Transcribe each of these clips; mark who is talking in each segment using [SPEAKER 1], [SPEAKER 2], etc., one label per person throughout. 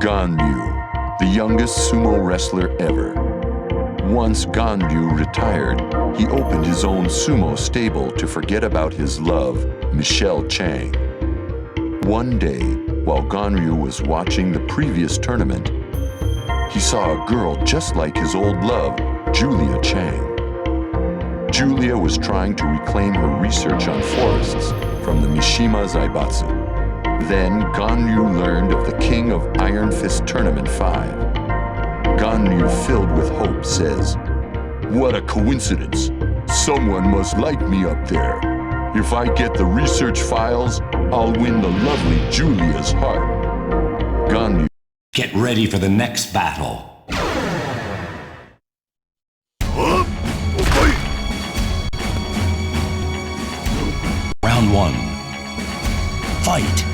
[SPEAKER 1] Ganryu, the youngest sumo wrestler ever. Once Ganryu retired, he opened his own sumo stable to forget about his love, Michelle Chang. One day, while Ganryu was watching the previous tournament, he saw a girl just like his old love, Julia Chang. Julia was trying to reclaim her research on forests from the Mishima Zaibatsu. Then Ganryu learned of the King of Iron Fist Tournament 5. Ganryu, filled with hope, says, "What a coincidence! Someone must like me up there. If I get the research files, I'll win the lovely Julia's heart." Ganryu.
[SPEAKER 2] Get ready for the next battle. Round 1. Fight!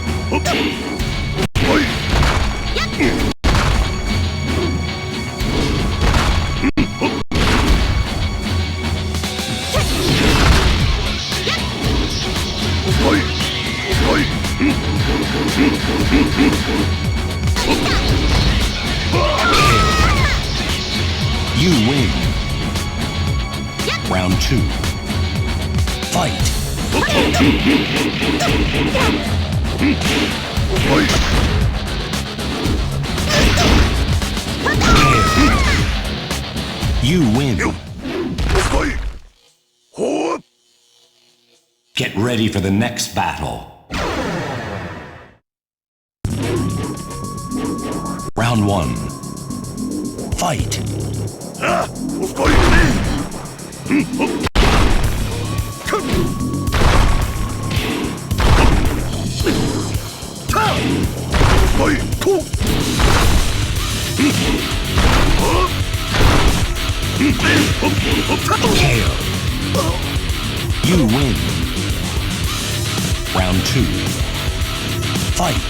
[SPEAKER 2] You win. Round 2. Fight. You win. Get ready for the next battle. Round 1. Fight. KO. You win. Round 2. Fight.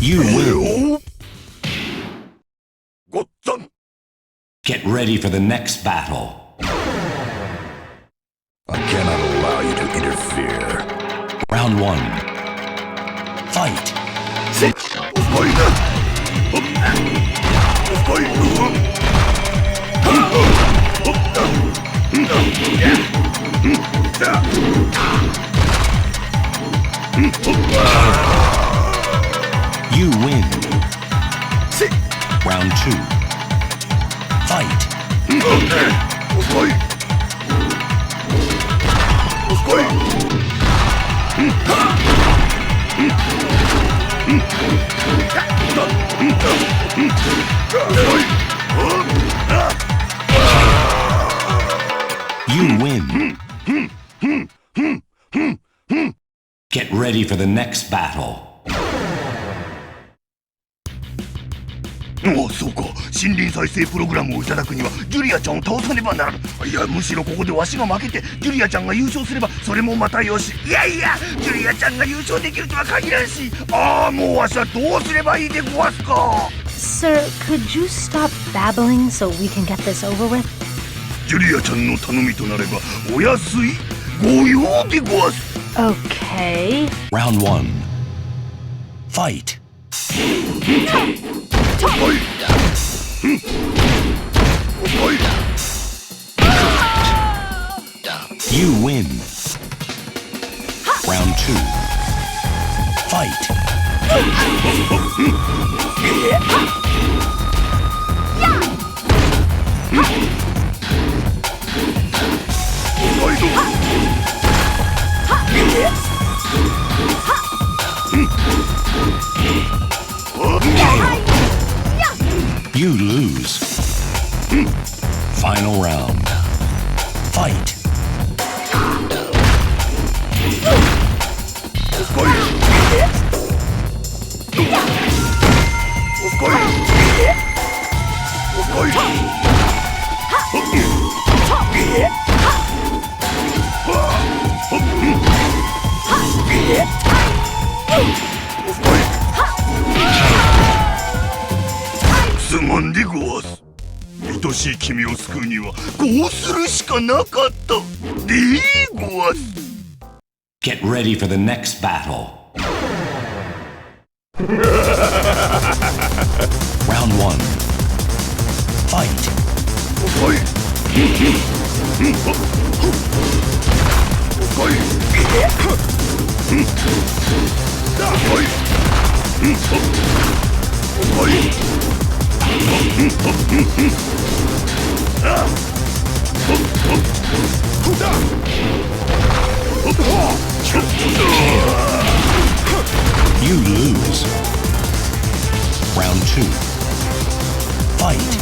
[SPEAKER 2] You win. Get ready for the next battle.
[SPEAKER 3] I cannot allow you to interfere.
[SPEAKER 2] Round 1. Fight. You win. Round 2. Fight. You win. Get ready for the next battle.
[SPEAKER 4] おお、そうか。森林再生プログラムをいただくにはジュリアちゃんを倒さねばならぬ。いや、むしろここでわしが負けてジュリアちゃんが優勝すればそれもまたよし。いやいや、ジュリアちゃんが優勝できるとは限らんし。ああ、もうわしはどうすればいいでごわすか。
[SPEAKER 5] Sir, could you stop babbling so we can get this over with?
[SPEAKER 4] ジュリアちゃんの頼みとなればお安いご用でごわす。
[SPEAKER 5] Okay.
[SPEAKER 2] Round 1. Fight. You win. Round 2. Fight. You lose. Final round. Fight.
[SPEAKER 4] すまんでごわす。愛しい君を救うにはこうするしかなかったでごわす。
[SPEAKER 2] Get ready for the next battle. Round 1. Fight.
[SPEAKER 4] はい。はい。
[SPEAKER 2] You lose. Round 2. Fight.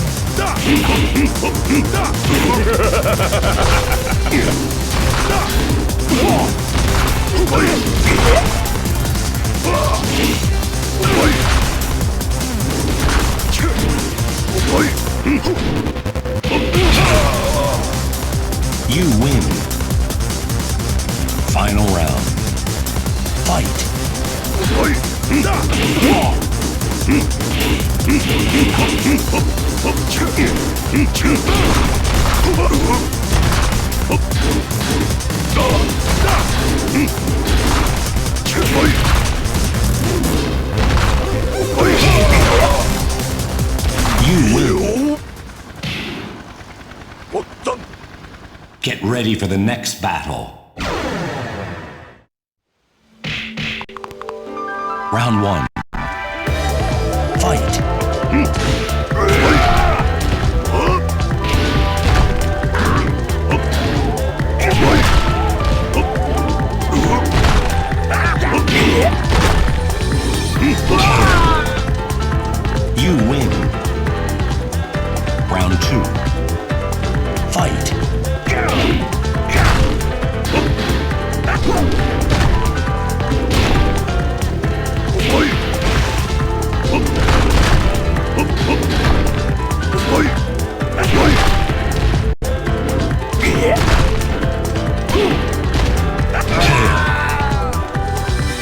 [SPEAKER 2] You win. Final round. Fight. You win. Get ready for the next battle. Round 1. Fight. You win. Round 2. Fight.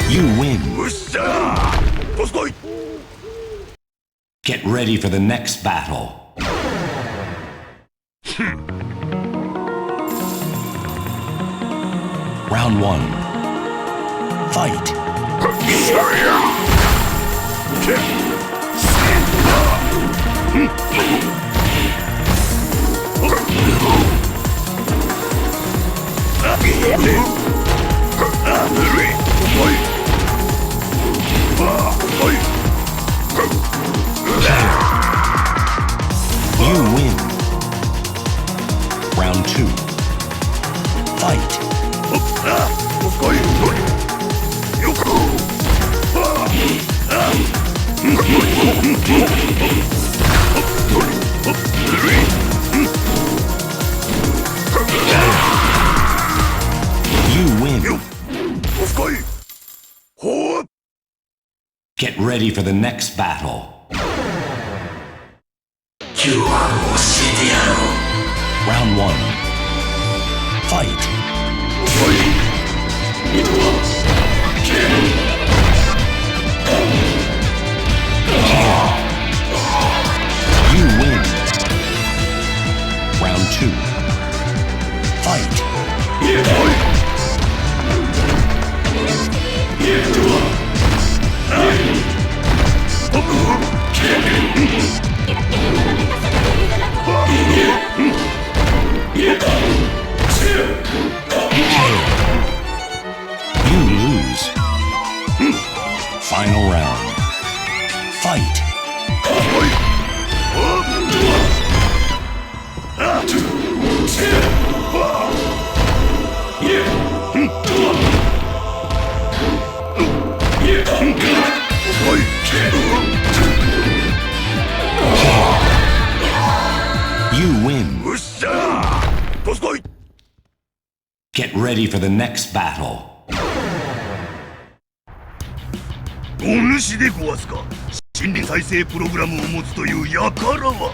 [SPEAKER 2] You win. Get ready for the next battle. Round 1. Fight. You win. Round 2. Fight. You win. Get ready for the next battle. Round 1. Fight. You win. Round 2. Fight. You lose. Final round. Fight. You win. Get ready for the next battle.
[SPEAKER 4] お主でごわすか。心理再生プログラムを持つという輩は。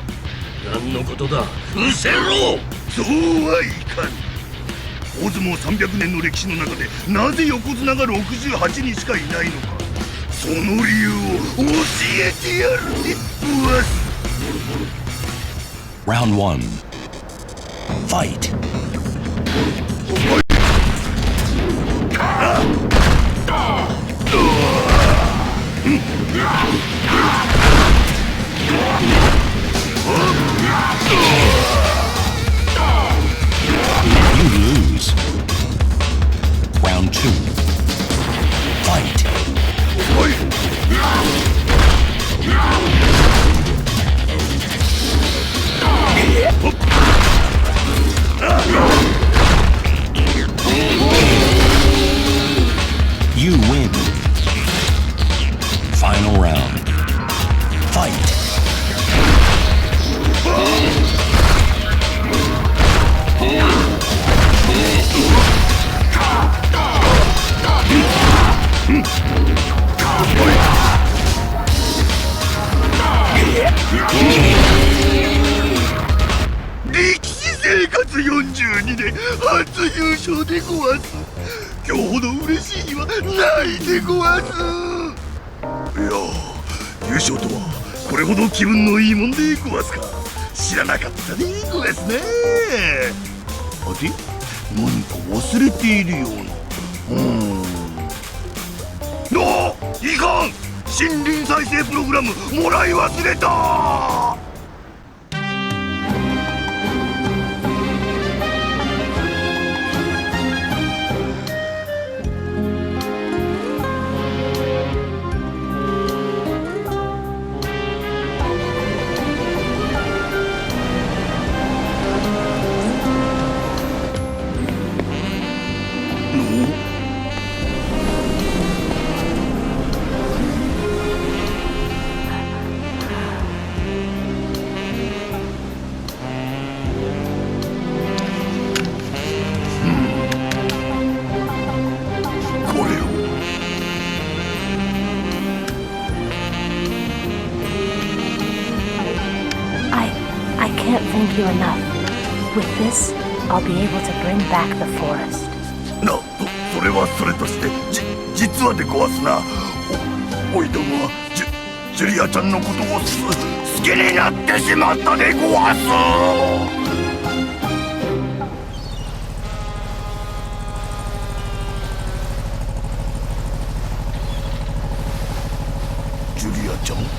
[SPEAKER 4] 何のことだ。失せろ。そうはいかん。大相撲300年の歴史の中でなぜ横綱が68人しかいないのか。その理由を教えてやるでごわす。
[SPEAKER 2] Round 1. Fight. You lose. Round 2. Fight. You win. Final round. Fight.
[SPEAKER 4] Tekken 初優勝でごわす。今日ほど嬉しい日はないでごわす。いや優勝とはこれほど気分のいいもんでごわすか。知らなかったでごわすね。あれ何か忘れているような。いかん、森林再生プログラムもらい忘れた。
[SPEAKER 5] I can't thank you enough. With this, I'll be able to bring back the forest.
[SPEAKER 4] それはそれとして、実はでごわすな。おいどもはジュリアちゃんのことを好きになってしまったでごわす。ジュリアちゃん。